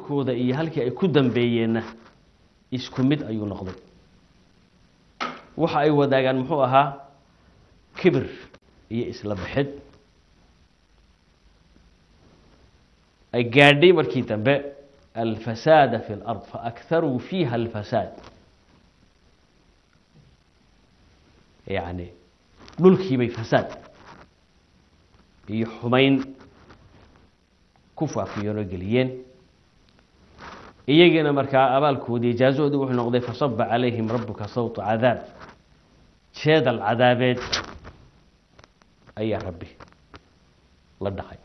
dhulkooda iyo halkii ay ku dambeeyeen isku mid ayuu noqday waxa ay wadaagaan muxuu ahaa kibir iyo isla bixid ay gaadhay markii dambe الفساد في الأرض فأكثروا فيها الفساد يعني ملكي بي فساد يحمين كفا في رجليين إيجينا مركا أبالكو دي جازو دي وحنا قضي فصب عليهم ربك صوت عذاب شاد العذابات أي ربي الله دخل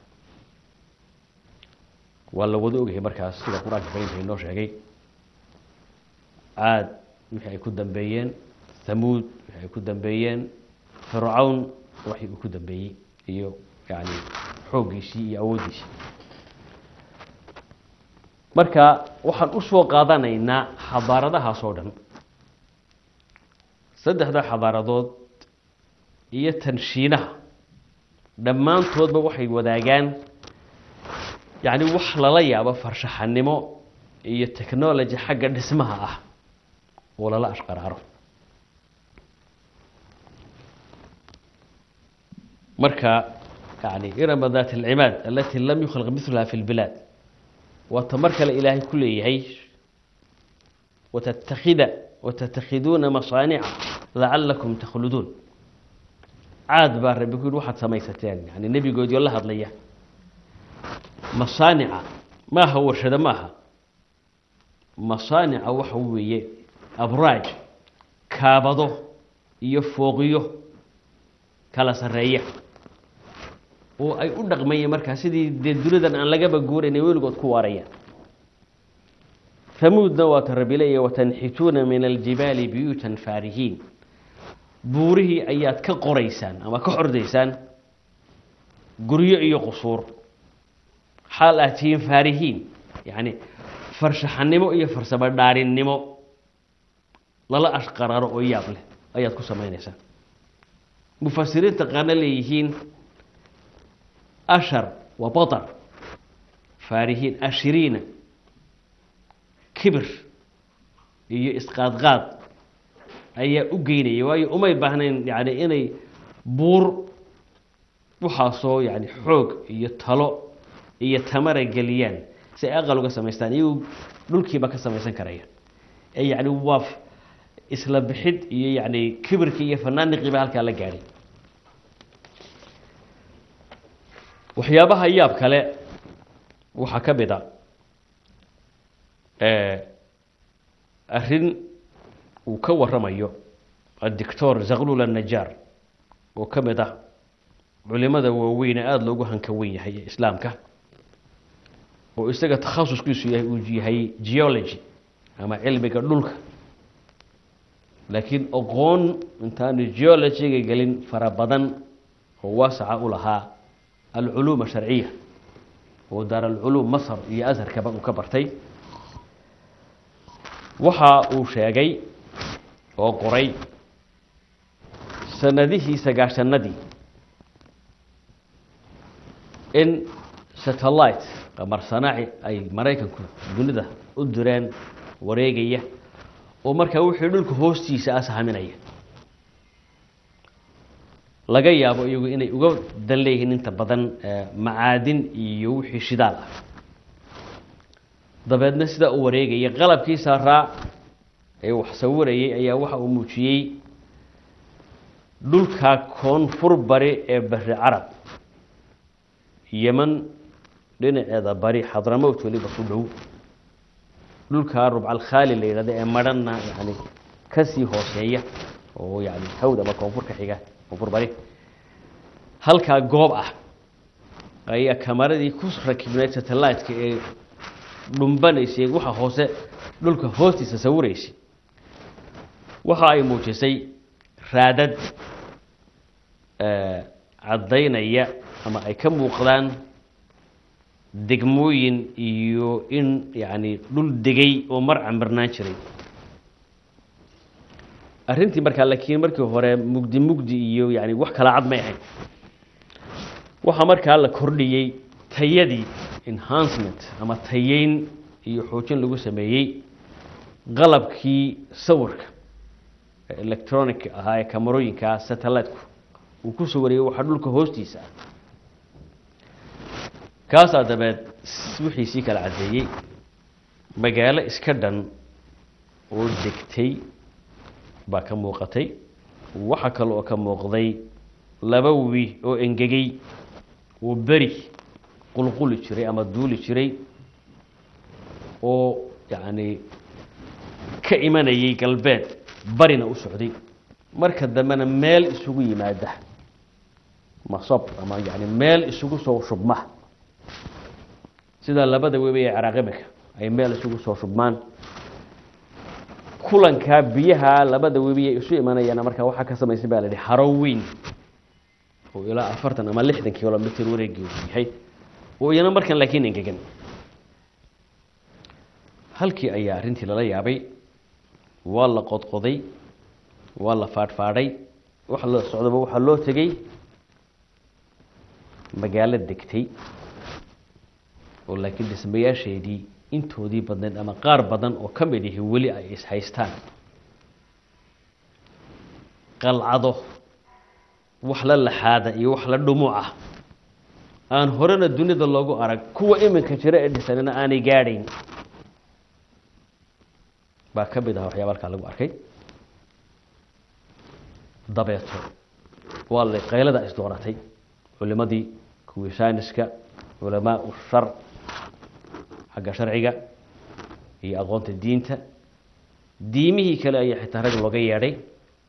ولا وضوءه مركز سيدا قرآن كريم في النوش هجي عاد وحي يكون دنبيين ثمود وحي يكون دنبيين فرعون وحي يكون دنبيين يعني حوقي شيء أودي شيء مركا وحن أسوأ قادنا حضارتها صودا صدق هذا حضارات هي تنشينها لما تود بوحي وداجان يعني وحلا لا يابا فرشحنمو iyo technology xagga dhismaha ah wala la ashqaraaro marka يعني إرم ذات العماد التي لم يخلق مثلها في البلاد وتمرك الإلهي كل يعيش وتتخذون مصانع لعلكم تخلدون عاد بار بيقول واحد سميستين يعني النبي يقول يلا هضليه مصانع ما هو شذا ماها مصانع وحوية أبراج كابضه يفوقيه كلا سرية وأي أدق مية مركز سيدي الدنيا أن لقى بجور إنه يلقط كواريا ثمود نوات الربيلية وتنحتون من الجبال بيوتا فارهين بوره أيات كقريسان أما كحرديسان قرية قصور حالاتين فارهين يعني فرش النمو إيه فرش بدار النمو لا أشقرار أو يابله أيات كسمينسا مفسرين تقال ليهين أشر وبطر فارهين أشرين كبر إيه إسقاط أي أجيني وأي أمي بهنين يعني إني بور وحاصو يعني حوق يتهلو يتمر جليان سأقلوا كسميستان يو دولكي بك سميستان كريه أي يعني واف إسلام بحد يعني كبر كي فنان قبال كلا جاري وحيابها ياب كلا وحكى بدا أهرين وكور رميو الدكتور زغلول النجار وكبدا علماء وين آد لوجو هنكوية هي إسلامك وإستجا تخصص كيسو هي جيولوجي أما علم كدولك لكن أقون إنتان الجيولوجي قالين فربضن هو واسع لها العلوم الشرعية ودار العلوم مصر هي أزهر كبرتي وحا وشاقي وقري سنده سقاش الندي إن ستلايت قمر صناعي أي مريكان دونده أدران وريقية ومركا وحيدولك هوستي سأسها منيه laga yaabo iyagu inay uga daleeyeen inta badan macaadin iyo wixii shidaal ah dabeedna sida uu wareegay qalabkiisa raa ee wax sawirayay ayaa waxa uu muujiyay dhulka koonfur bari ee bari Arab Yemen dhinaceeda bari Hadramaut waliba ku dhow dhulka rubc al-khali leeyada ee marana yani kasi hooseeya oo yani hawda ma koonfur ka xiga وفربري هل كجوب أي كاميرا كوس ركبناها ساتلايت كي لمبانيسي وحى هوسة لولك هوستي سسوريسي وحى أي موجسي رادد عضينا يا أما أي كم وقلان دقموين يو إن يعني لول دقي ومر عن برنامج أرنتي مركا لكن مركا هو مجدي إيو يعني وح كلا عض ما يحين وح مركا على كردي تيدي enhancement أما تيين iyo xoojin lagu sameeyay qalabkii sawirka electronic ahaa ee kamarooyinka satellite uu ku soo wariyay waxa dhulka hoostiisa kaas adabeed wixii si kala cadeeyay magaalo iska dhan oo degtay baa ka muuqatay waxa kale oo ka muuqday laba wi oo engegay oo bari qulquli jiray ama duuli jiray oo yaani ka imanayay galbeed barina u socday marka dambana meel isugu yimaada masab ama yaani meel isugu soo shubma sida labada webi ee Ciraaqimka ay meel isugu soo shubmaan kulanka biyaha labada webi ee isu imanayaan marka waxa ka sameysay baa la yiraahdaa Haroweyn oo ilaa 40 ama 60 kilomitir wareegiisu yahay oo iyana markan laakiin engegan halkii ayaa arintii lala yaabay waa la qodqoday waa la faadfaaday waxa la socdo waxa loo tagay magaalo degtay oo laakiin dhismayaasheedii intoodii badneed ama qaar badan oo ka mid ah wali ay is haystaan qalcado wax la laxaada iyo wax la dhumuuca aan horena dunida loogu arag kuwa iminka jira ee dhisanana aanay gaadhayn baa ka mid ah waxyaabaha lagu arkay dabeeto waa la qaylada is dooratay culimadii kuwii sayniska culamaa u shar xagga sharciga iyo aqoonta diinta diimihii kale ayaa xitaa rag looga yeedhay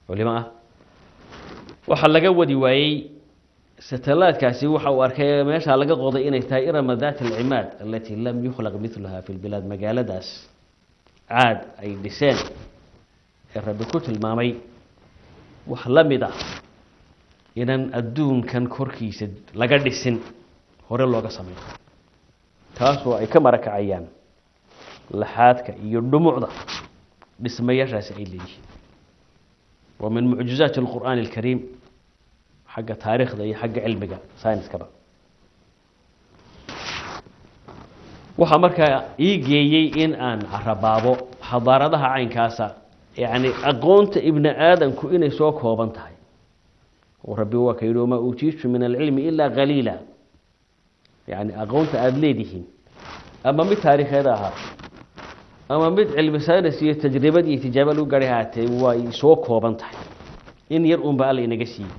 culimo ah waxa laga wadi waayay satellite-kaasi waxa uu arkay meesha laga qoday inay tahay irama daat al-imaad allati lam yukhlaq mithlaha fi al-bilad magaaladaas عاد أي لسان الربكوت المامي وحلمدا إنن أدون كان كوركيس لقد السن هور الله قسمه تاسو أي كم ركع عيان لحاتك يدمع ذا بسم يجلس إليه ومن معجزات القرآن الكريم حق تاريخ ذا حق علمك ساينس كذا waxa marka iigeeyay in aan arabaabo xadaaradaha caynkaasa yaani aqoonta ibn aadanku inay soo kooban tahay oo rabbi waa ka yiri ma uutiitu min al-ilmi illa qalila yaani aqoonta aad leedihiin ama mid taariikheeda aha ama mid cilmi saynis iyo tajribad iyo tijaabo lagu gaari haatay way soo kooban tahay in yar uun baa la inaga siiyay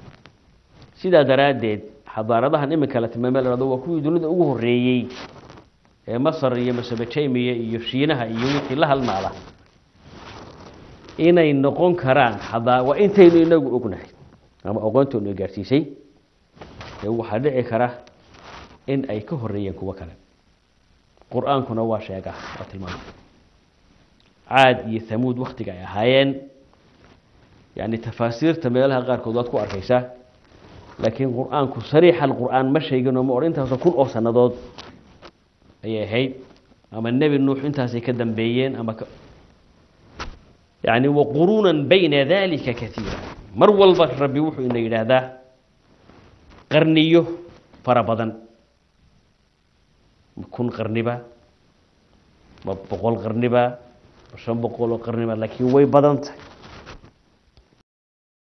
sida daraadeed xadaaradaha iminka la tilmaamay waa kuwii dunida ugu horeeyay مصر iyo Mesopotamia iyo Shiinaha iyo wixii la halmaala inay noqon karaan hada waa intaynu inagu ognahay ama aqoontoonu gaarsiisay waxa dhici kara in ay ka horeeyeen kuwa kale quraankuna waa sheega waa tilmaamay aad iyo thamud waqtiga ay ahaayeen yani tafaasiirta meelaha qaar kood waad ku arkaysaa laakiin quraanku sariix al-quraan ma sheegino ma orintaas kun oo sanadood ayay ahayd ama nabi nuux intaas ay ka dambeeyeen ama يعني وقرونا بين ذلك كثيرا مر والله ربي وحو إنه يلاذا قرنيه فربضا كن قرنبا بقول قرنبا وشان بقول قرنبا لكن وي بدنت